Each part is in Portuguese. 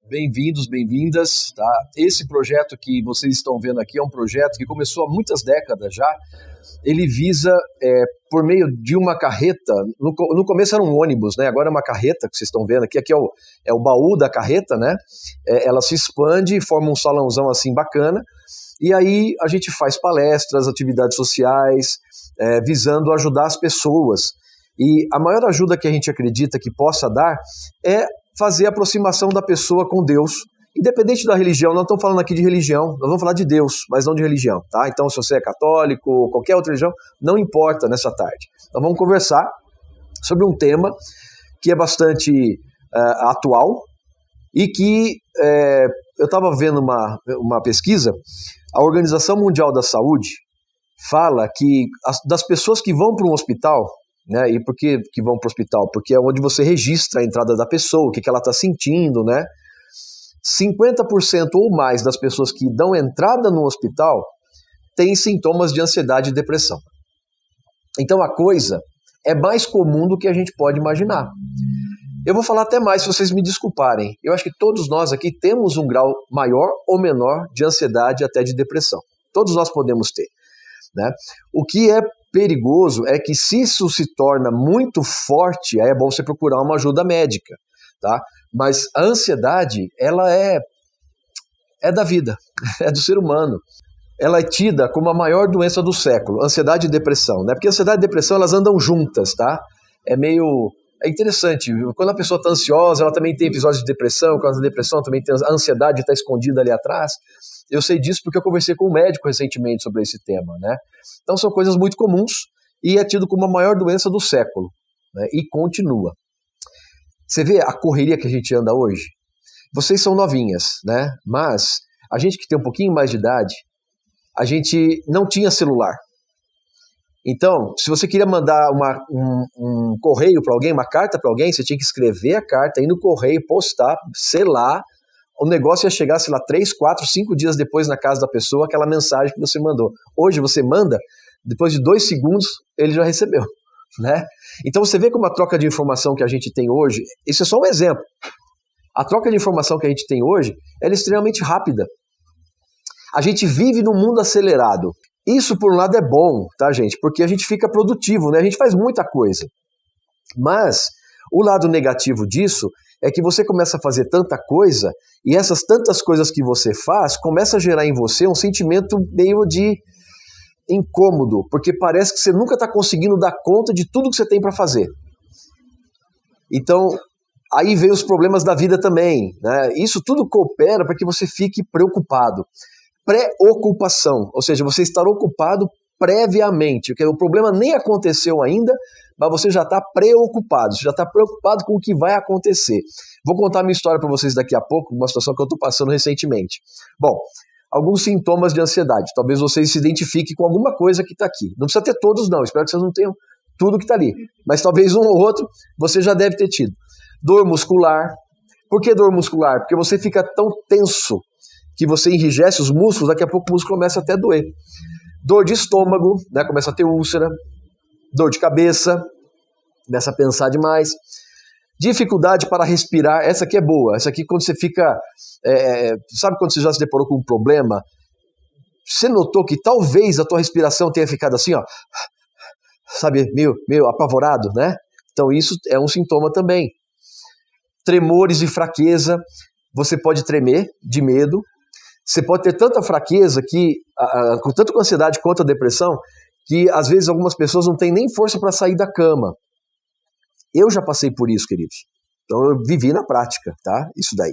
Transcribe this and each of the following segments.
Bem-vindos, bem-vindas, tá? Esse projeto que vocês estão vendo aqui é um projeto que começou há muitas décadas já. Ele visa, por meio de uma carreta, no começo era um ônibus, né? Agora é uma carreta que vocês estão vendo aqui é o baú da carreta, né? Ela se expande e forma um salãozão assim bacana, e aí a gente faz palestras, atividades sociais, visando ajudar as pessoas. E a maior ajuda que a gente acredita que possa dar é fazer a aproximação da pessoa com Deus, independente da religião. Não estamos falando aqui de religião, nós vamos falar de Deus, mas não de religião, tá? Então, se você é católico ou qualquer outra religião, não importa nessa tarde. Então, vamos conversar sobre um tema que é bastante atual e que eu estava vendo uma pesquisa. A Organização Mundial da Saúde fala que das pessoas que vão para um hospital, né? E por que vão para o hospital? Porque é onde você registra a entrada da pessoa, o que ela está sentindo, né? 50% ou mais das pessoas que dão entrada no hospital têm sintomas de ansiedade e depressão. Então a coisa é mais comum do que a gente pode imaginar. Eu vou falar até mais, se vocês me desculparem. Eu acho que todos nós aqui temos um grau maior ou menor de ansiedade e até de depressão. Todos nós podemos ter, né? O que é perigoso é que, se isso se torna muito forte, aí é bom você procurar uma ajuda médica, tá? Mas a ansiedade, ela é da vida, é do ser humano. Ela é tida como a maior doença do século, ansiedade e depressão, né? Porque ansiedade e depressão, elas andam juntas, tá? É interessante, quando a pessoa está ansiosa, ela também tem episódios de depressão, quando a depressão também tem a ansiedade, está escondida ali atrás. Eu sei disso porque eu conversei com um médico recentemente sobre esse tema, né? Então são coisas muito comuns e é tido como a maior doença do século, né? E continua. Você vê a correria que a gente anda hoje? Vocês são novinhas, né? Mas a gente que tem um pouquinho mais de idade, a gente não tinha celular. Então, se você queria mandar um correio para alguém, uma carta para alguém, você tinha que escrever a carta, ir no correio, postar, selar. O negócio ia chegar, sei lá, 3, 4, 5 dias depois na casa da pessoa, aquela mensagem que você mandou. Hoje você manda, depois de 2 segundos, ele já recebeu, né? Então você vê como a troca de informação que a gente tem hoje, isso é só um exemplo. A troca de informação que a gente tem hoje, ela é extremamente rápida. A gente vive num mundo acelerado. Isso, por um lado, é bom, tá, gente? Porque a gente fica produtivo, né? A gente faz muita coisa. Mas o lado negativo disso é que você começa a fazer tanta coisa, e essas tantas coisas que você faz começa a gerar em você um sentimento meio de incômodo, porque parece que você nunca está conseguindo dar conta de tudo que você tem para fazer. Então, aí vem os problemas da vida também, né? Isso tudo coopera para que você fique preocupado. Preocupação, ou seja, você estar ocupado previamente, porque o problema nem aconteceu ainda, mas você já está preocupado, você já está preocupado com o que vai acontecer. Vou contar minha história para vocês daqui a pouco, uma situação que eu estou passando recentemente. Bom, alguns sintomas de ansiedade, talvez vocês se identifiquem com alguma coisa que está aqui. Não precisa ter todos não, espero que vocês não tenham tudo que está ali, mas talvez um ou outro você já deve ter tido. Dor muscular. Por que dor muscular? Porque você fica tão tenso que você enrijece os músculos, daqui a pouco o músculo começa até a doer. Dor de estômago, né? Começa a ter úlcera. Dor de cabeça, começa a pensar demais. Dificuldade para respirar, essa aqui é boa. Essa aqui, quando você fica... sabe quando você já se deparou com um problema? Você notou que talvez a tua respiração tenha ficado assim, ó, sabe, meio apavorado, né? Então isso é um sintoma também. Tremores e fraqueza, você pode tremer de medo. Você pode ter tanta fraqueza, tanto com a ansiedade quanto a depressão, que às vezes algumas pessoas não têm nem força para sair da cama. Eu já passei por isso, queridos. Então eu vivi na prática, tá? Isso daí.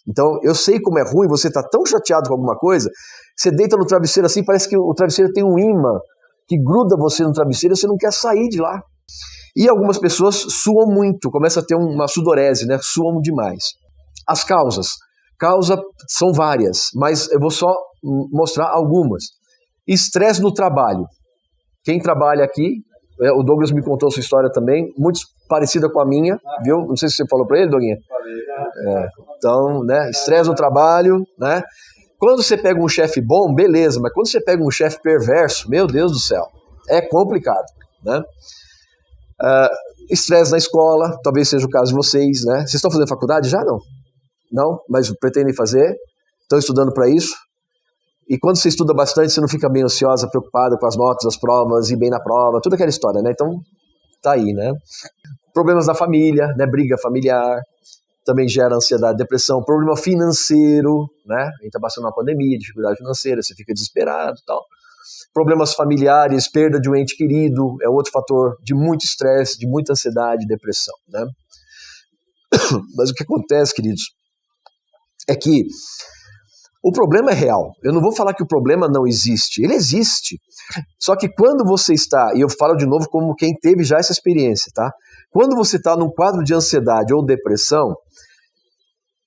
Então eu sei como é ruim, você tá tão chateado com alguma coisa, você deita no travesseiro assim, parece que o travesseiro tem um imã que gruda você no travesseiro e você não quer sair de lá. E algumas pessoas suam muito, começa a ter uma sudorese, né? Suam demais. As causas são várias, mas eu vou só mostrar algumas. Estresse no trabalho. Quem trabalha aqui, o Douglas me contou sua história também, muito parecida com a minha, viu? Não sei se você falou para ele, Doguinha. Então, né? Estresse no trabalho, né? Quando você pega um chefe bom, beleza, mas quando você pega um chefe perverso, meu Deus do céu, é complicado, né? Estresse na escola, talvez seja o caso de vocês, né? Vocês estão fazendo faculdade já? Não? Não? Mas pretendem fazer? Estão estudando para isso? E quando você estuda bastante, você não fica bem ansiosa, preocupada com as notas, as provas, ir bem na prova, tudo aquela história, né? Então, tá aí, né? Problemas da família, né? Briga familiar, também gera ansiedade, depressão, problema financeiro, né? A gente tá passando uma pandemia, dificuldade financeira, você fica desesperado e tal. Problemas familiares, perda de um ente querido, é outro fator de muito estresse, de muita ansiedade e depressão, né? Mas o que acontece, queridos, é que o problema é real. Eu não vou falar que o problema não existe. Ele existe. Só que quando você está, e eu falo de novo como quem teve já essa experiência, tá? Quando você está num quadro de ansiedade ou depressão,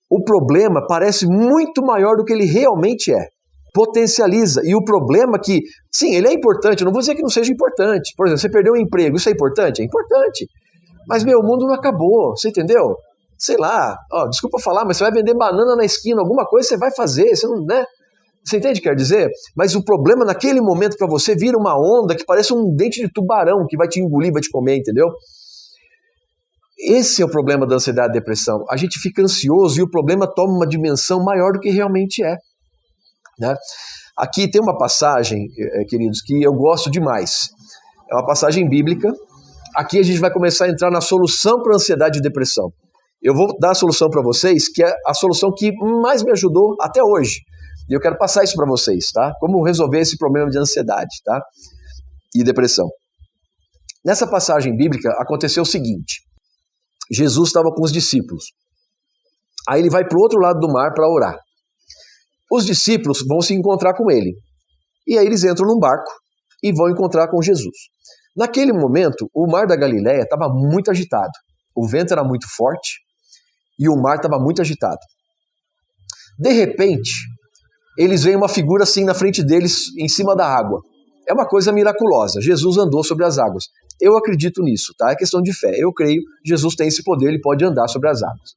o problema parece muito maior do que ele realmente é. Potencializa. E o problema é que, sim, ele é importante. Eu não vou dizer que não seja importante. Por exemplo, você perdeu um emprego. Isso é importante? É importante. Mas, o mundo não acabou. Você entendeu? Sei lá, desculpa falar, mas você vai vender banana na esquina, alguma coisa você vai fazer, você não, né? Você entende o que quer dizer? Mas o problema naquele momento para você vira uma onda que parece um dente de tubarão que vai te engolir, vai te comer, entendeu? Esse é o problema da ansiedade e depressão. A gente fica ansioso e o problema toma uma dimensão maior do que realmente é, né? Aqui tem uma passagem, queridos, que eu gosto demais. É uma passagem bíblica. Aqui a gente vai começar a entrar na solução para ansiedade e depressão. Eu vou dar a solução para vocês, que é a solução que mais me ajudou até hoje. E eu quero passar isso para vocês, tá? Como resolver esse problema de ansiedade, tá? E depressão. Nessa passagem bíblica aconteceu o seguinte. Jesus estava com os discípulos. Aí ele vai para o outro lado do mar para orar. Os discípulos vão se encontrar com ele. E aí eles entram num barco e vão encontrar com Jesus. Naquele momento, o mar da Galileia estava muito agitado. O vento era muito forte. E o mar estava muito agitado. De repente, eles veem uma figura assim na frente deles, em cima da água. É uma coisa miraculosa. Jesus andou sobre as águas. Eu acredito nisso, tá? É questão de fé. Eu creio que Jesus tem esse poder, ele pode andar sobre as águas.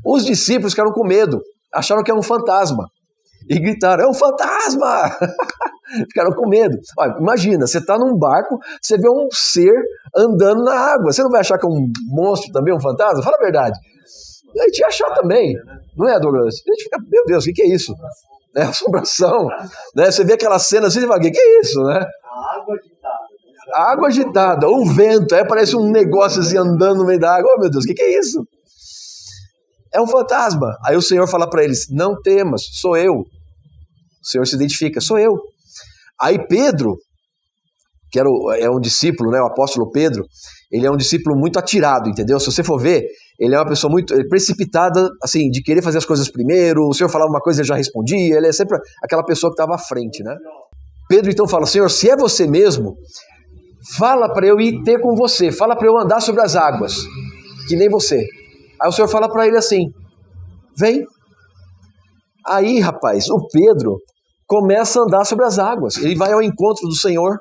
Os discípulos ficaram com medo, acharam que era um fantasma. E gritaram, é um fantasma! Ficaram com medo. Olha, imagina, você está num barco, você vê um ser andando na água. Você não vai achar que é um monstro também, um fantasma? Fala a verdade. A gente ia achar também. Não é, Douglas? A gente fica, meu Deus, o que é isso? É assombração. Né? Você vê aquela cena assim e fala, o que é isso? Né? A água agitada. A água agitada, o vento, aí parece um negócio assim andando no meio da água. Oh, meu Deus, o que é isso? É um fantasma. Aí o Senhor fala para eles, não temas, sou eu. O Senhor se identifica, sou eu. Aí Pedro, que é um discípulo, né, o apóstolo Pedro, ele é um discípulo muito atirado, entendeu? Se você for ver, ele é uma pessoa muito precipitada, assim, de querer fazer as coisas primeiro, o Senhor falava uma coisa e ele já respondia, ele é sempre aquela pessoa que estava à frente, né? Pedro então fala, Senhor, se é você mesmo, fala para eu ir ter com você, fala para eu andar sobre as águas, que nem você. Aí o Senhor fala para ele assim, vem. Aí, rapaz, o Pedro começa a andar sobre as águas. Ele vai ao encontro do Senhor.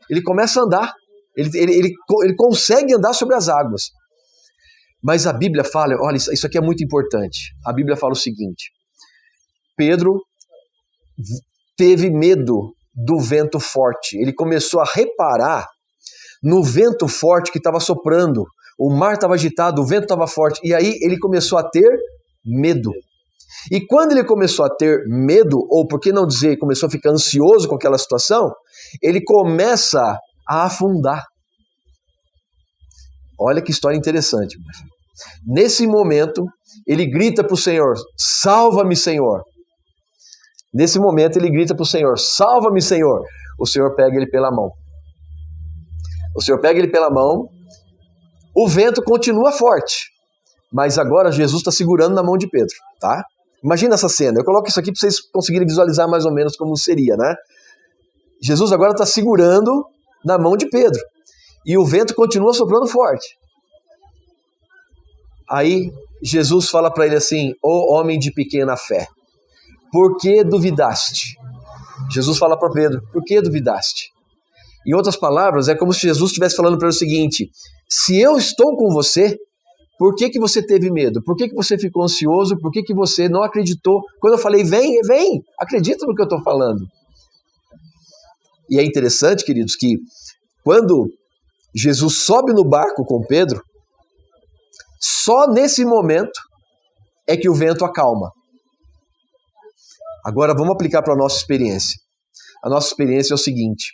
Ele começa a andar. Ele consegue andar sobre as águas. Mas a Bíblia fala, olha, isso aqui é muito importante. A Bíblia fala o seguinte. Pedro teve medo do vento forte. Ele começou a reparar no vento forte que estava soprando. O mar estava agitado, o vento estava forte. E aí ele começou a ter medo. E quando ele começou a ter medo, ou por que não dizer, começou a ficar ansioso com aquela situação, ele começa a afundar. Olha que história interessante. Nesse momento, ele grita para o Senhor, salva-me, Senhor. Nesse momento, ele grita para o Senhor, salva-me, Senhor. O Senhor pega ele pela mão. O Senhor pega ele pela mão, o vento continua forte, mas agora Jesus está segurando na mão de Pedro, tá? Imagina essa cena, eu coloco isso aqui para vocês conseguirem visualizar mais ou menos como seria, né? Jesus agora está segurando na mão de Pedro, e o vento continua soprando forte. Aí Jesus fala para ele assim, ô homem de pequena fé, por que duvidaste? Jesus fala para Pedro, por que duvidaste? Em outras palavras, é como se Jesus estivesse falando para ele o seguinte, se eu estou com você, por que você teve medo? Por que você ficou ansioso? Por que você não acreditou? Quando eu falei, vem, acredita no que eu estou falando. E é interessante, queridos, que quando Jesus sobe no barco com Pedro, só nesse momento é que o vento acalma. Agora vamos aplicar para a nossa experiência. A nossa experiência é o seguinte: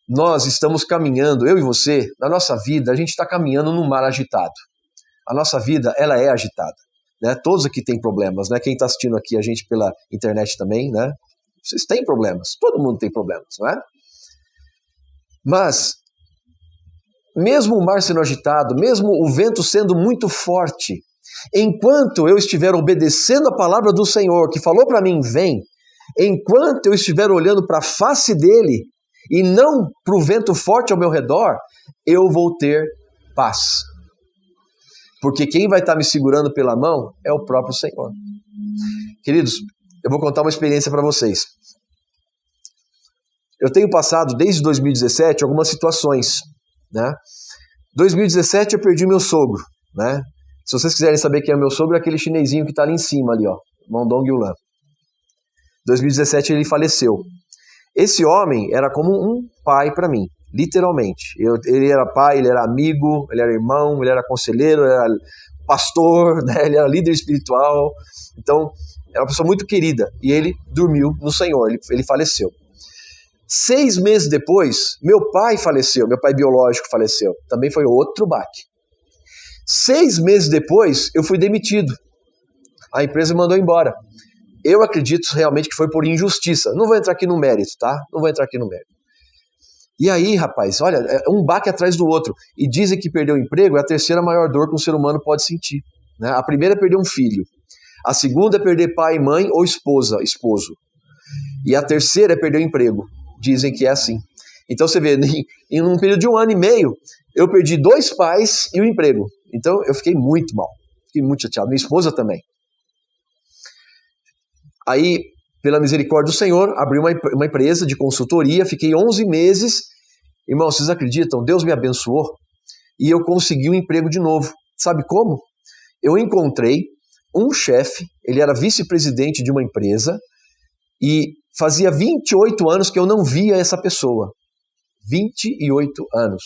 nós estamos caminhando, eu e você, na nossa vida, a gente está caminhando num mar agitado. A nossa vida, ela é agitada, né? Todos aqui têm problemas, né? Quem está assistindo aqui a gente pela internet também, né? Vocês têm problemas, todo mundo tem problemas, não é? Mas, mesmo o mar sendo agitado, mesmo o vento sendo muito forte, enquanto eu estiver obedecendo a palavra do Senhor, que falou para mim, vem, enquanto eu estiver olhando para a face dele e não para o vento forte ao meu redor, eu vou ter paz. Porque quem vai estar me segurando pela mão é o próprio Senhor. Queridos, eu vou contar uma experiência para vocês. Eu tenho passado, desde 2017, algumas situações, né? 2017 eu perdi meu sogro, né? Se vocês quiserem saber quem é meu sogro, é aquele chinesinho que está ali em cima, ali, ó, Mondong Yulan. 2017 ele faleceu. Esse homem era como um pai para mim, literalmente. Ele era pai, ele era amigo, ele era irmão, ele era conselheiro, ele era pastor, né? Ele era líder espiritual. Então, era uma pessoa muito querida. E ele dormiu no Senhor, ele faleceu. 6 meses depois, meu pai faleceu, meu pai biológico faleceu. Também foi outro baque. 6 meses depois, eu fui demitido. A empresa me mandou embora. Eu acredito realmente que foi por injustiça. Não vou entrar aqui no mérito, tá? Não vou entrar aqui no mérito. E aí, rapaz, olha, é um baque atrás do outro. E dizem que perder o emprego é a terceira maior dor que um ser humano pode sentir, né? A primeira é perder um filho. A segunda é perder pai, mãe ou esposo. E a terceira é perder o emprego. Dizem que é assim. Então você vê, em um período de 1 ano e meio, eu perdi 2 pais e o emprego. Então eu fiquei muito mal. Fiquei muito chateado. Minha esposa também. Aí, pela misericórdia do Senhor, abri uma empresa de consultoria, fiquei 11 meses. Irmãos, vocês acreditam? Deus me abençoou e eu consegui um emprego de novo. Sabe como? Eu encontrei um chefe, ele era vice-presidente de uma empresa e fazia 28 anos que eu não via essa pessoa. 28 anos.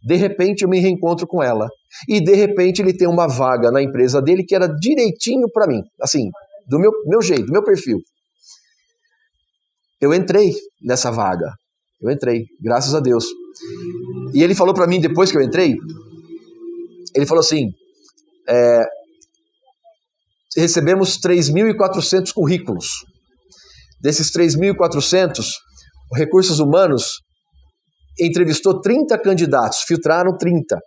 De repente eu me reencontro com ela e de repente ele tem uma vaga na empresa dele que era direitinho para mim, assim, do meu jeito, do meu perfil. Eu entrei nessa vaga. Eu entrei, graças a Deus. E ele falou para mim, depois que eu entrei, ele falou assim, recebemos 3.400 currículos. Desses 3.400, o Recursos Humanos entrevistou 30 candidatos, filtraram 30.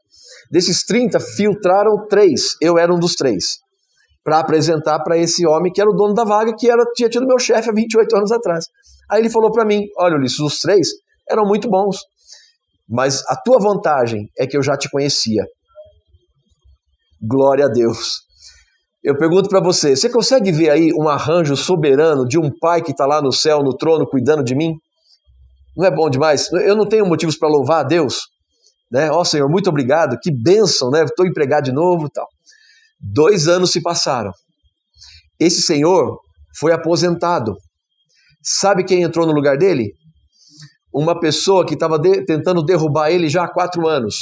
Desses 30, filtraram 3. Eu era um dos 3. Para apresentar para esse homem que era o dono da vaga, que tinha tido meu chefe há 28 anos atrás. Aí ele falou para mim, olha Ulisses, os 3 eram muito bons, mas a tua vantagem é que eu já te conhecia. Glória a Deus. Eu pergunto para você, você consegue ver aí um arranjo soberano de um pai que está lá no céu, no trono, cuidando de mim? Não é bom demais? Eu não tenho motivos para louvar a Deus, né? Ó Senhor, muito obrigado, que bênção, né? Estou empregado de novo e tal. 2 anos se passaram. Esse senhor foi aposentado. Sabe quem entrou no lugar dele? Uma pessoa que estava tentando derrubar ele já há 4 anos.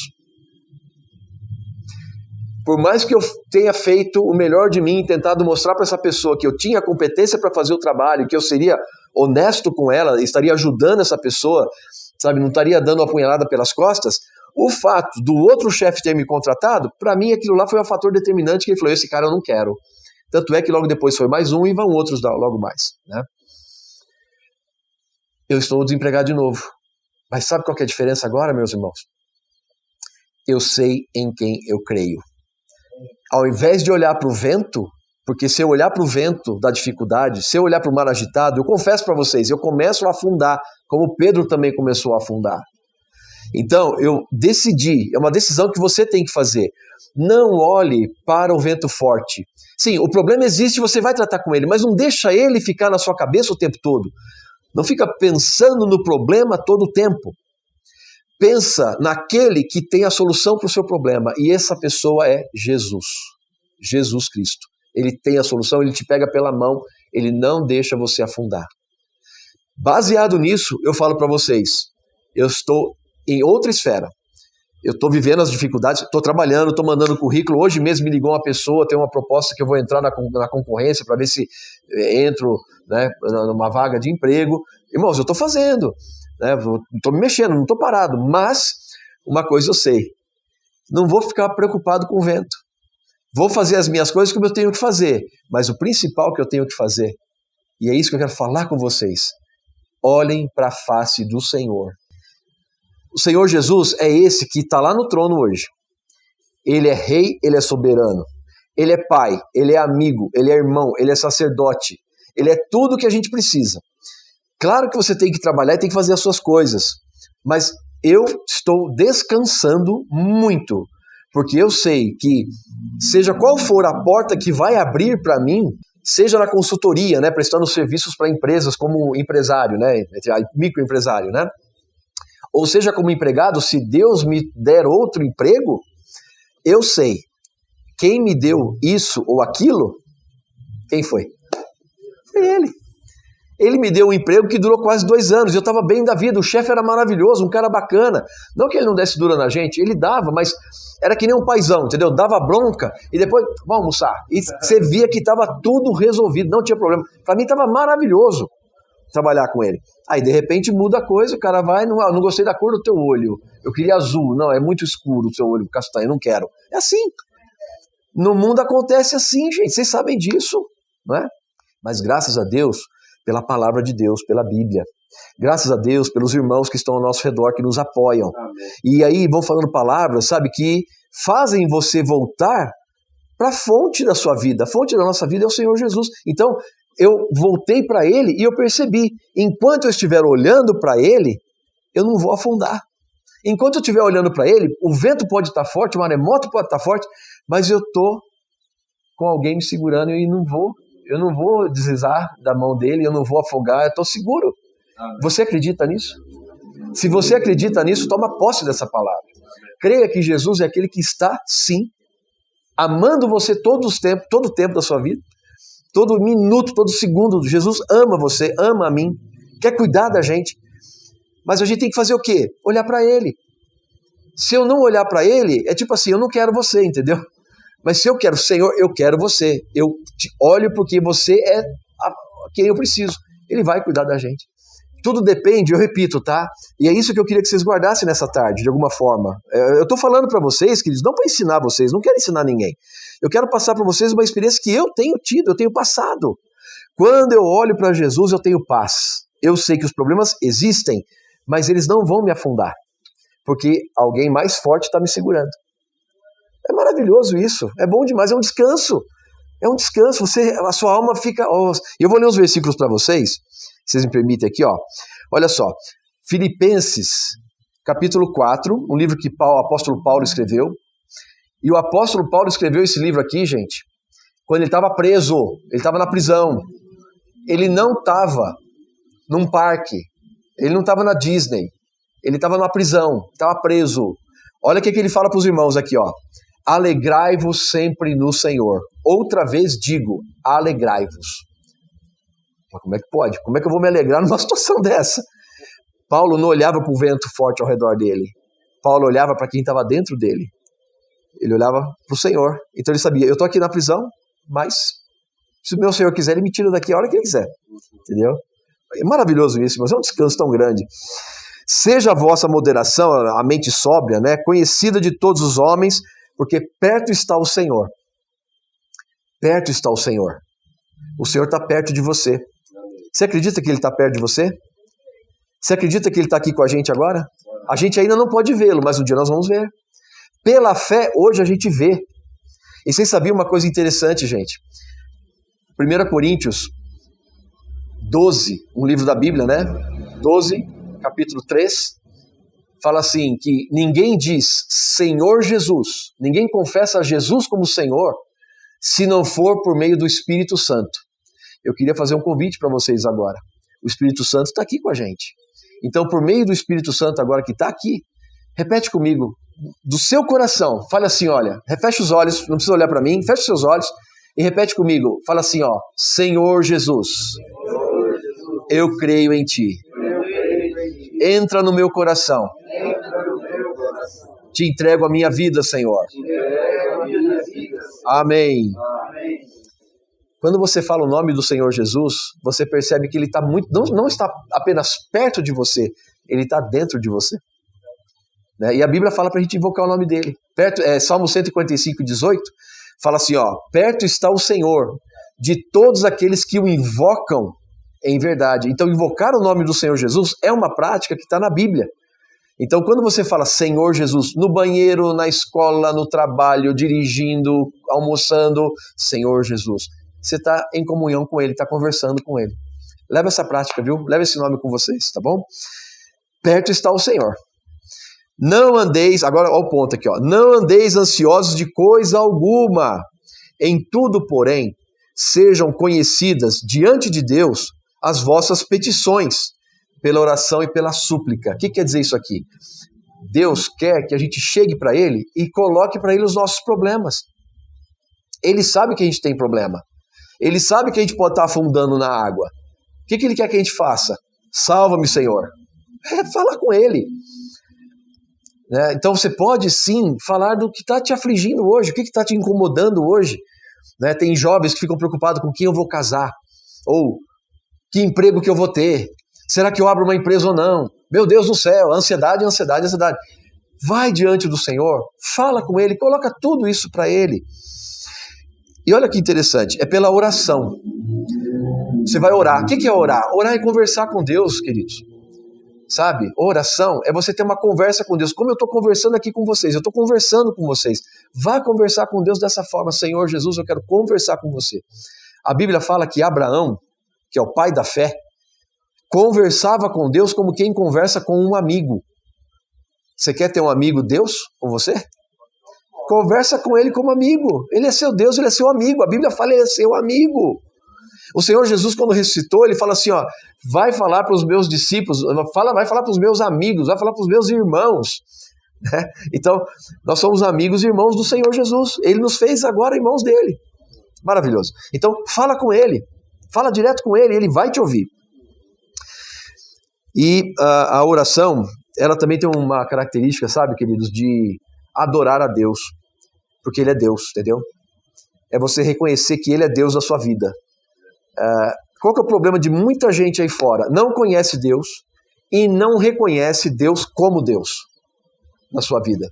Por mais que eu tenha feito o melhor de mim, tentado mostrar para essa pessoa que eu tinha competência para fazer o trabalho, que eu seria honesto com ela, estaria ajudando essa pessoa, sabe, não estaria dando uma apunhalada pelas costas, o fato do outro chefe ter me contratado, para mim aquilo lá foi um fator determinante que ele falou, esse cara eu não quero. Tanto é que logo depois foi mais um e vão outros logo mais, né? Eu estou desempregado de novo. Mas sabe qual que é a diferença agora, meus irmãos? Eu sei em quem eu creio. Ao invés de olhar para o vento, porque se eu olhar para o vento da dificuldade, se eu olhar para o mar agitado, eu confesso para vocês, eu começo a afundar, como Pedro também começou a afundar. Então, eu decidi, é uma decisão que você tem que fazer. Não olhe para o vento forte. Sim, o problema existe, você vai tratar com ele, mas não deixa ele ficar na sua cabeça o tempo todo. Não fica pensando no problema todo o tempo. Pensa naquele que tem a solução para o seu problema. E essa pessoa é Jesus. Jesus Cristo. Ele tem a solução, ele te pega pela mão, ele não deixa você afundar. Baseado nisso, eu falo para vocês, eu estou em outra esfera. Eu estou vivendo as dificuldades, estou trabalhando, estou mandando currículo. Hoje mesmo me ligou uma pessoa, tem uma proposta que eu vou entrar na concorrência para ver se entro, né, numa vaga de emprego. Irmãos, eu estou fazendo, né, estou me mexendo, não estou parado. Mas uma coisa eu sei, não vou ficar preocupado com o vento. Vou fazer as minhas coisas como eu tenho que fazer. Mas o principal que eu tenho que fazer, e é isso que eu quero falar com vocês, olhem para a face do Senhor. O Senhor Jesus é esse que está lá no trono hoje. Ele é rei, ele é soberano. Ele é pai, ele é amigo, ele é irmão, ele é sacerdote. Ele é tudo o que a gente precisa. Claro que você tem que trabalhar e tem que fazer as suas coisas. Mas eu estou descansando muito. Porque eu sei que, seja qual for a porta que vai abrir para mim, seja na consultoria, né, prestando serviços para empresas como empresário, né, microempresário, né? Ou seja, como empregado, se Deus me der outro emprego, eu sei quem me deu isso ou aquilo, quem foi? Foi Ele. Ele me deu um emprego que durou quase 2 anos, eu estava bem da vida, o chefe era maravilhoso, um cara bacana. Não que ele não desse dura na gente, ele dava, mas era que nem um paizão, entendeu? Dava bronca e depois, vamos almoçar. E você via que estava tudo resolvido, não tinha problema. Para mim estava maravilhoso trabalhar com ele. Aí de repente muda a coisa, o cara vai, não gostei da cor do teu olho, eu queria azul, não, é muito escuro o seu olho castanho, não quero. É assim. No mundo acontece assim, gente, vocês sabem disso, não é? Mas graças a Deus, pela palavra de Deus, pela Bíblia. Graças a Deus pelos irmãos que estão ao nosso redor, que nos apoiam. Amém. E aí vão falando palavras, sabe, que fazem você voltar para a fonte da sua vida. A fonte da nossa vida é o Senhor Jesus. Então, eu voltei para Ele e eu percebi, enquanto eu estiver olhando para Ele, eu não vou afundar. Enquanto eu estiver olhando para Ele, o vento pode estar forte, o maremoto pode estar forte, mas eu estou com alguém me segurando e eu não vou deslizar da mão dele, eu não vou afogar, eu estou seguro. Amém. Você acredita nisso? Se você acredita nisso, toma posse dessa palavra. Creia que Jesus é aquele que está, sim, amando você todo o tempo da sua vida, todo minuto, todo segundo. Jesus ama você, ama a mim, quer cuidar da gente. Mas a gente tem que fazer o quê? Olhar para Ele. Se eu não olhar para Ele, é tipo assim, eu não quero você, entendeu? Mas se eu quero, Senhor, eu quero você. Eu te olho porque você é quem eu preciso. Ele vai cuidar da gente. Tudo depende, eu repito, tá? E é isso que eu queria que vocês guardassem nessa tarde, de alguma forma. Eu estou falando para vocês, queridos, não para ensinar vocês, não quero ensinar ninguém. Eu quero passar para vocês uma experiência que eu tenho tido, eu tenho passado. Quando eu olho para Jesus, eu tenho paz. Eu sei que os problemas existem, mas eles não vão me afundar, porque alguém mais forte está me segurando. É maravilhoso isso, é bom demais, é um descanso. É um descanso, a sua alma fica... Eu vou ler os versículos para vocês, vocês me permitem aqui, ó. Olha só, Filipenses, capítulo 4, um livro que o apóstolo Paulo escreveu. E o apóstolo Paulo escreveu esse livro aqui, gente, quando ele estava preso, ele estava na prisão. Ele não estava num parque, ele não estava na Disney, ele estava na prisão, estava preso. Olha o que ele fala para os irmãos aqui, ó. Alegrai-vos sempre no Senhor. Outra vez digo, alegrai-vos. Como é que pode? Como é que eu vou me alegrar numa situação dessa? Paulo não olhava para o vento forte ao redor dele. Paulo olhava para quem estava dentro dele. Ele olhava para o Senhor. Então ele sabia, eu estou aqui na prisão, mas se o meu Senhor quiser, ele me tira daqui a hora que ele quiser. Entendeu? É maravilhoso isso, mas é um descanso tão grande. Seja a vossa moderação, a mente sóbria, né, conhecida de todos os homens, porque perto está o Senhor. Perto está o Senhor. O Senhor está perto de você. Você acredita que Ele está perto de você? Você acredita que Ele está aqui com a gente agora? A gente ainda não pode vê-lo, mas um dia nós vamos ver. Pela fé, hoje a gente vê. E vocês sabiam uma coisa interessante, gente? 1 Coríntios 12, um livro da Bíblia, né? 12, capítulo 3, fala assim, que ninguém diz Senhor Jesus, ninguém confessa a Jesus como Senhor, se não for por meio do Espírito Santo. Eu queria fazer um convite para vocês agora. O Espírito Santo está aqui com a gente. Então, por meio do Espírito Santo agora que está aqui, repete comigo, do seu coração, fale assim, olha, fecha os olhos, não precisa olhar para mim, fecha os seus olhos e repete comigo, fala assim, ó, Senhor Jesus, eu creio em Ti. Entra no meu coração. Te entrego a minha vida, Senhor. Amém. Quando você fala o nome do Senhor Jesus, você percebe que Ele está não está apenas perto de você, Ele está dentro de você. Né? E a Bíblia fala para a gente invocar o nome dele. Salmo 145, 18, fala assim, perto está o Senhor de todos aqueles que o invocam em verdade. Então, invocar o nome do Senhor Jesus é uma prática que está na Bíblia. Então, quando você fala Senhor Jesus, no banheiro, na escola, no trabalho, dirigindo, almoçando, Senhor Jesus, você está em comunhão com Ele, está conversando com Ele. Leva essa prática, viu? Leva esse nome com vocês, tá bom? Perto está o Senhor. Não andeis, agora olha o ponto aqui, não andeis ansiosos de coisa alguma. Em tudo, porém, sejam conhecidas diante de Deus as vossas petições, pela oração e pela súplica. O que quer dizer isso aqui? Deus quer que a gente chegue para Ele e coloque para Ele os nossos problemas. Ele sabe que a gente tem problema. Ele sabe que a gente pode estar afundando na água. O que Ele quer que a gente faça? Salva-me, Senhor. Falar com Ele. Então você pode sim falar do que está te afligindo hoje, o que está te incomodando hoje. Tem jovens que ficam preocupados com quem eu vou casar, ou que emprego que eu vou ter, será que eu abro uma empresa ou não? Meu Deus do céu, ansiedade. Vai diante do Senhor, fala com Ele, coloca tudo isso para Ele. E olha que interessante, é pela oração. Você vai orar. O que é orar? Orar é conversar com Deus, queridos. Sabe? Oração é você ter uma conversa com Deus. Como eu estou conversando aqui com vocês, eu estou conversando com vocês. Vá conversar com Deus dessa forma. Senhor Jesus, eu quero conversar com você. A Bíblia fala que Abraão, que é o pai da fé, conversava com Deus como quem conversa com um amigo. Você quer ter um amigo Deus com você? Conversa com Ele como amigo. Ele é seu Deus, Ele é seu amigo. A Bíblia fala que Ele é seu amigo. O Senhor Jesus, quando ressuscitou, Ele fala assim, vai falar para os meus discípulos, vai falar para os meus amigos, vai falar para os meus irmãos. Então, nós somos amigos e irmãos do Senhor Jesus. Ele nos fez agora irmãos dele. Maravilhoso. Então, fala com Ele. Fala direto com Ele, Ele vai te ouvir. E a oração, ela também tem uma característica, sabe, queridos, de adorar a Deus. Porque Ele é Deus, entendeu? É você reconhecer que Ele é Deus da sua vida. Qual que é o problema de muita gente aí fora? Não conhece Deus e não reconhece Deus como Deus na sua vida.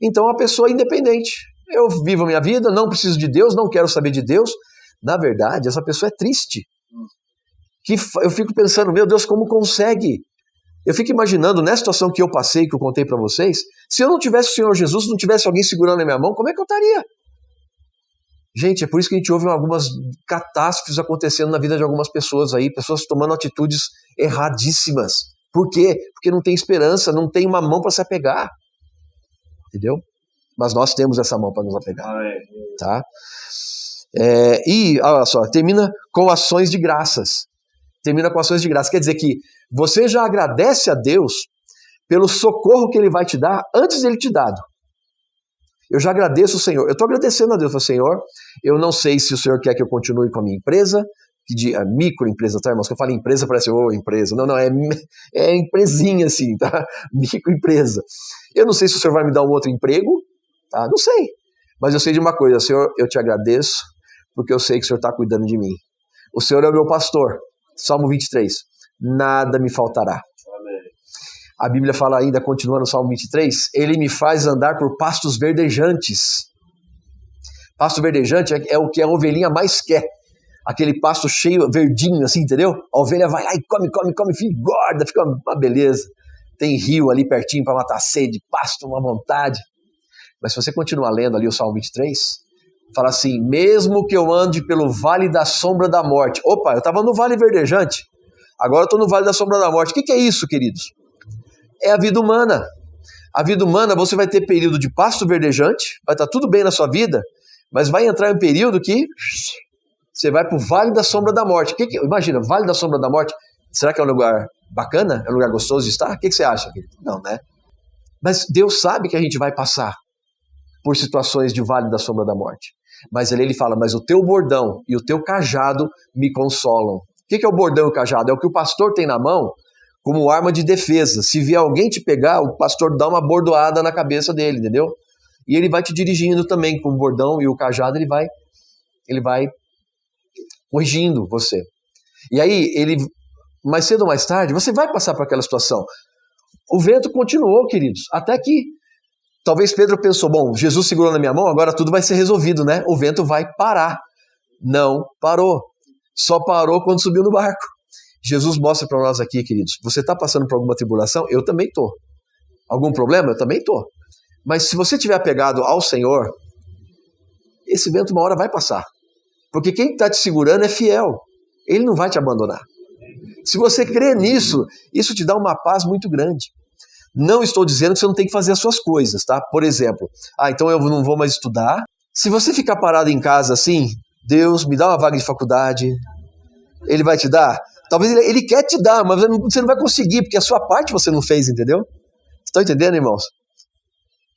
Então a pessoa é independente. Eu vivo a minha vida, não preciso de Deus, não quero saber de Deus. Na verdade, essa pessoa é triste. Eu fico pensando, meu Deus, como consegue? Eu fico imaginando, nessa situação que eu passei, que eu contei para vocês, se eu não tivesse o Senhor Jesus, não tivesse alguém segurando a minha mão, como é que eu estaria? Gente, é por isso que a gente ouve algumas catástrofes acontecendo na vida de algumas pessoas aí, pessoas tomando atitudes erradíssimas. Por quê? Porque não tem esperança, não tem uma mão para se apegar. Entendeu? Mas nós temos essa mão para nos apegar. Tá? E, olha só, termina com ações de graças. Termina com ações de graças. Quer dizer que você já agradece a Deus pelo socorro que Ele vai te dar antes dele te dado. Eu já agradeço o Senhor. Eu estou agradecendo a Deus. Eu falo, Senhor, eu não sei se o Senhor quer que eu continue com a minha empresa, a microempresa, tá, irmãos? Que eu falo empresa, parece, empresa. Não, é empresinha assim, tá? Microempresa. Eu não sei se o Senhor vai me dar um outro emprego, tá? Não sei. Mas eu sei de uma coisa, Senhor, eu te agradeço, porque eu sei que o Senhor está cuidando de mim. O Senhor é o meu pastor. Salmo 23. Nada me faltará. A Bíblia fala ainda, continua no Salmo 23, Ele me faz andar por pastos verdejantes. Pasto verdejante é o que a ovelhinha mais quer. Aquele pasto cheio, verdinho assim, entendeu? A ovelha vai lá e come, fica engorda, fica uma beleza. Tem rio ali pertinho para matar a sede, pasto, uma vontade. Mas se você continuar lendo ali o Salmo 23, fala assim, mesmo que eu ande pelo vale da sombra da morte. Opa, eu estava no vale verdejante, agora eu estou no vale da sombra da morte. O que é isso, queridos? É a vida humana. A vida humana, você vai ter período de pasto verdejante, vai estar tudo bem na sua vida, mas vai entrar em um período que você vai para o Vale da Sombra da Morte. Imagina, Vale da Sombra da Morte, será que é um lugar bacana? É um lugar gostoso de estar? O que você acha, querido? Não, né? Mas Deus sabe que a gente vai passar por situações de Vale da Sombra da Morte. Mas ele fala, mas o teu bordão e o teu cajado me consolam. O que é o bordão e o cajado? É o que o pastor tem na mão como arma de defesa. Se vier alguém te pegar, o pastor dá uma bordoada na cabeça dele, entendeu? E ele vai te dirigindo também com o bordão e o cajado, ele vai corrigindo você. E aí, mais cedo ou mais tarde, você vai passar por aquela situação. O vento continuou, queridos, até que talvez Pedro pensou, bom, Jesus segurou na minha mão, agora tudo vai ser resolvido, né? O vento vai parar. Não parou. Só parou quando subiu no barco. Jesus mostra para nós aqui, queridos, você está passando por alguma tribulação? Eu também estou. Algum problema? Eu também estou. Mas se você estiver apegado ao Senhor, esse vento uma hora vai passar. Porque quem está te segurando é fiel. Ele não vai te abandonar. Se você crê nisso, isso te dá uma paz muito grande. Não estou dizendo que você não tem que fazer as suas coisas, tá? Por exemplo, então eu não vou mais estudar. Se você ficar parado em casa assim, Deus me dá uma vaga de faculdade, Ele vai te dar? Talvez ele quer te dar, mas você não vai conseguir, porque a sua parte você não fez, entendeu? Estão entendendo, irmãos?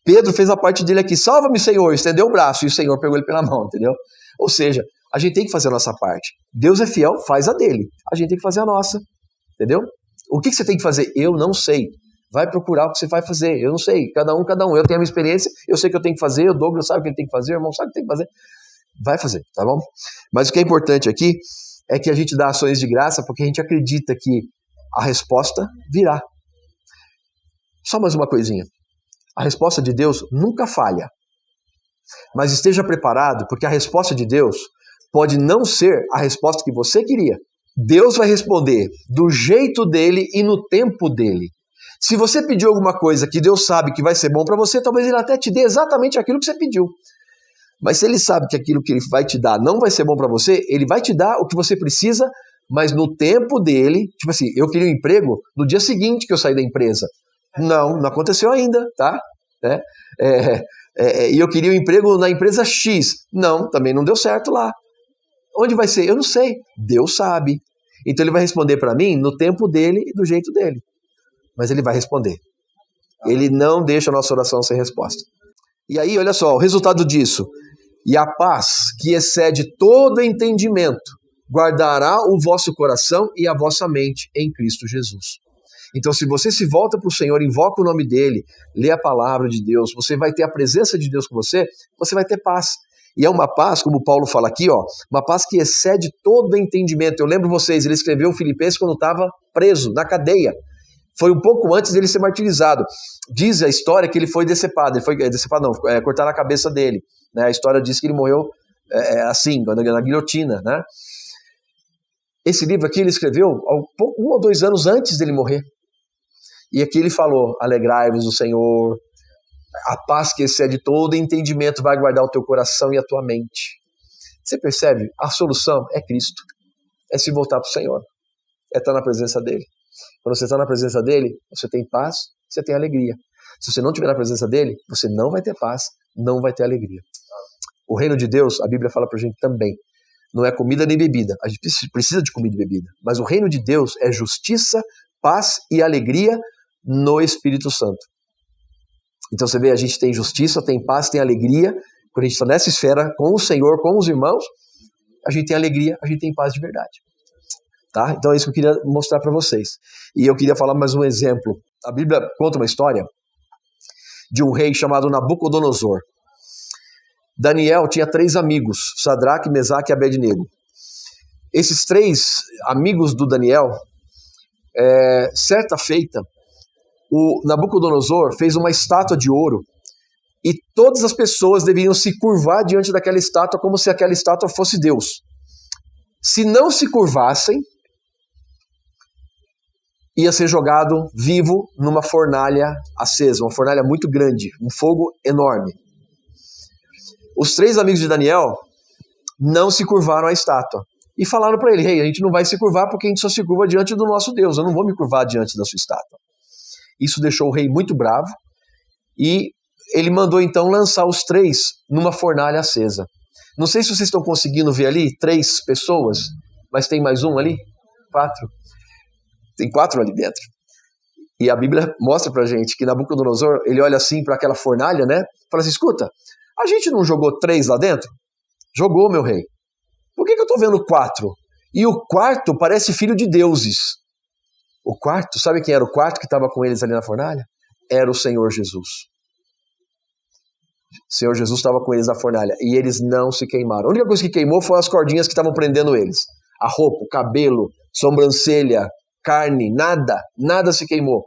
Pedro fez a parte dele aqui, salva-me, Senhor, estendeu o braço, e o Senhor pegou ele pela mão, entendeu? Ou seja, a gente tem que fazer a nossa parte. Deus é fiel, faz a dele. A gente tem que fazer a nossa, entendeu? O que você tem que fazer? Eu não sei. Vai procurar o que você vai fazer. Eu não sei. Cada um. Eu tenho a minha experiência, eu sei o que eu tenho que fazer, o Douglas sabe o que ele tem que fazer, o irmão sabe o que tem que fazer. Vai fazer, tá bom? Mas o que é importante aqui é que a gente dá ações de graça porque a gente acredita que a resposta virá. Só mais uma coisinha. A resposta de Deus nunca falha. Mas esteja preparado, porque a resposta de Deus pode não ser a resposta que você queria. Deus vai responder do jeito dele e no tempo dele. Se você pediu alguma coisa que Deus sabe que vai ser bom para você, talvez ele até te dê exatamente aquilo que você pediu. Mas se ele sabe que aquilo que ele vai te dar não vai ser bom para você, ele vai te dar o que você precisa, mas no tempo dele. Tipo assim, eu queria um emprego no dia seguinte que eu saí da empresa. Não aconteceu ainda, tá? E eu queria um emprego na empresa X. Não, também não deu certo lá. Onde vai ser? Eu não sei. Deus sabe. Então ele vai responder para mim no tempo dele e do jeito dele. Mas ele vai responder. Ele não deixa a nossa oração sem resposta. E aí, olha só, o resultado disso. E a paz, que excede todo entendimento, guardará o vosso coração e a vossa mente em Cristo Jesus. Então, se você se volta para o Senhor, invoca o nome dele, lê a palavra de Deus, você vai ter a presença de Deus com você, você vai ter paz. E é uma paz, como Paulo fala aqui, uma paz que excede todo entendimento. Eu lembro vocês, ele escreveu Filipenses quando estava preso, na cadeia. Foi um pouco antes dele ser martirizado. Diz a história que ele foi decepado. Cortaram a cabeça dele. Né? A história diz que ele morreu assim, na guilhotina. Né? Esse livro aqui ele escreveu 1 ou 2 anos antes dele morrer. E aqui ele falou, alegrai-vos do Senhor, a paz que excede todo entendimento vai guardar o teu coração e a tua mente. Você percebe? A solução é Cristo. É se voltar para o Senhor. É estar na presença dele. Quando você está na presença dele, você tem paz, você tem alegria. Se você não estiver na presença dele, você não vai ter paz, não vai ter alegria. O reino de Deus, a Bíblia fala para a gente também, não é comida nem bebida. A gente precisa de comida e bebida. Mas o reino de Deus é justiça, paz e alegria no Espírito Santo. Então você vê, a gente tem justiça, tem paz, tem alegria. Quando a gente está nessa esfera com o Senhor, com os irmãos, a gente tem alegria, a gente tem paz de verdade. Tá? Então é isso que eu queria mostrar para vocês. E eu queria falar mais um exemplo. A Bíblia conta uma história de um rei chamado Nabucodonosor. Daniel tinha 3 amigos, Sadraque, Mesaque e Abednego. Esses 3 amigos do Daniel, certa feita, o Nabucodonosor fez uma estátua de ouro e todas as pessoas deveriam se curvar diante daquela estátua como se aquela estátua fosse Deus. Se não se curvassem, ia ser jogado vivo numa fornalha acesa, uma fornalha muito grande, um fogo enorme. Os 3 amigos de Daniel não se curvaram à estátua e falaram para ele, a gente não vai se curvar porque a gente só se curva diante do nosso Deus, eu não vou me curvar diante da sua estátua. Isso deixou o rei muito bravo e ele mandou então lançar os 3 numa fornalha acesa. Não sei se vocês estão conseguindo ver ali 3 pessoas, mas tem mais um ali? 4. Tem 4 ali dentro. E a Bíblia mostra pra gente que Nabucodonosor, ele olha assim para aquela fornalha, né? Fala assim, escuta, a gente não jogou 3 lá dentro? Jogou, meu rei. Por que eu tô vendo 4? E o 4º parece filho de deuses. O quarto, sabe quem era o quarto que estava com eles ali na fornalha? Era o Senhor Jesus. O Senhor Jesus estava com eles na fornalha e eles não se queimaram. A única coisa que queimou foram as cordinhas que estavam prendendo eles. A roupa, o cabelo, sobrancelha, carne, nada se queimou.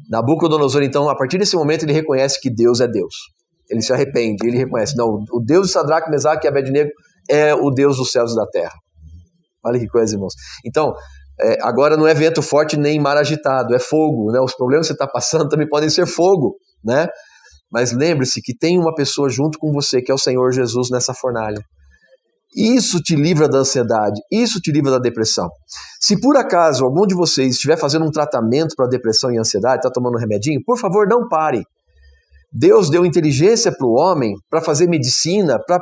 Nabucodonosor, então, a partir desse momento, ele reconhece que Deus é Deus. Ele se arrepende, ele reconhece, não, o Deus de Sadraque, Mesaque e Abednego é o Deus dos céus e da terra. Olha que coisa, irmãos. Então, agora não é vento forte nem mar agitado, é fogo, né? Os problemas que você está passando também podem ser fogo, né? Mas lembre-se que tem uma pessoa junto com você, que é o Senhor Jesus nessa fornalha. Isso te livra da ansiedade, isso te livra da depressão. Se por acaso algum de vocês estiver fazendo um tratamento para depressão e ansiedade, está tomando um remedinho, por favor, não pare. Deus deu inteligência para o homem para fazer medicina, para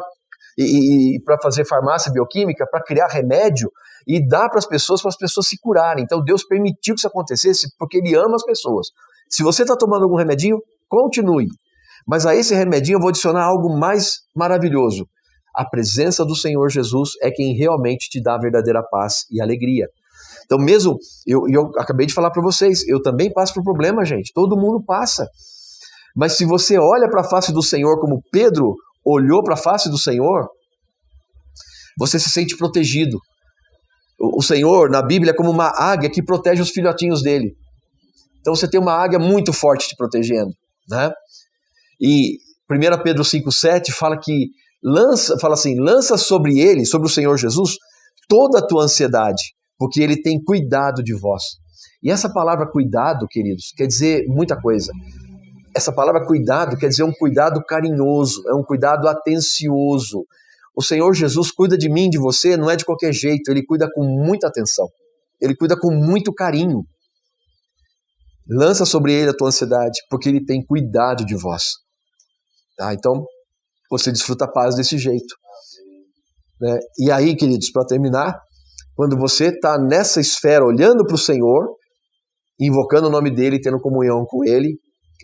fazer farmácia bioquímica, para criar remédio e dar para as pessoas se curarem. Então Deus permitiu que isso acontecesse porque Ele ama as pessoas. Se você está tomando algum remedinho, continue. Mas a esse remedinho eu vou adicionar algo mais maravilhoso. A presença do Senhor Jesus é quem realmente te dá a verdadeira paz e alegria. Então mesmo, eu acabei de falar para vocês, eu também passo por problema, gente. Todo mundo passa. Mas se você olha para a face do Senhor como Pedro olhou para a face do Senhor, você se sente protegido. O Senhor, na Bíblia, é como uma águia que protege os filhotinhos dele. Então você tem uma águia muito forte te protegendo, né? E 1 Pedro 5,7 fala que lança sobre ele, sobre o Senhor Jesus, toda a tua ansiedade, porque ele tem cuidado de vós. E essa palavra cuidado, queridos, quer dizer muita coisa. Essa palavra cuidado quer dizer um cuidado carinhoso, é um cuidado atencioso. O Senhor Jesus cuida de mim, de você, não é de qualquer jeito, Ele cuida com muita atenção, Ele cuida com muito carinho. Lança sobre Ele a tua ansiedade, porque Ele tem cuidado de vós. Tá? Então, você desfruta a paz desse jeito. Né? E aí, queridos, para terminar, quando você está nessa esfera, olhando para o Senhor, invocando o nome dEle, tendo comunhão com Ele,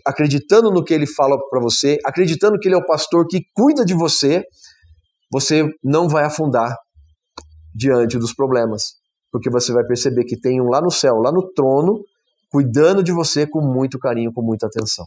acreditando no que Ele fala para você, acreditando que Ele é o pastor que cuida de você, você não vai afundar diante dos problemas, porque você vai perceber que tem um lá no céu, lá no trono, cuidando de você com muito carinho, com muita atenção.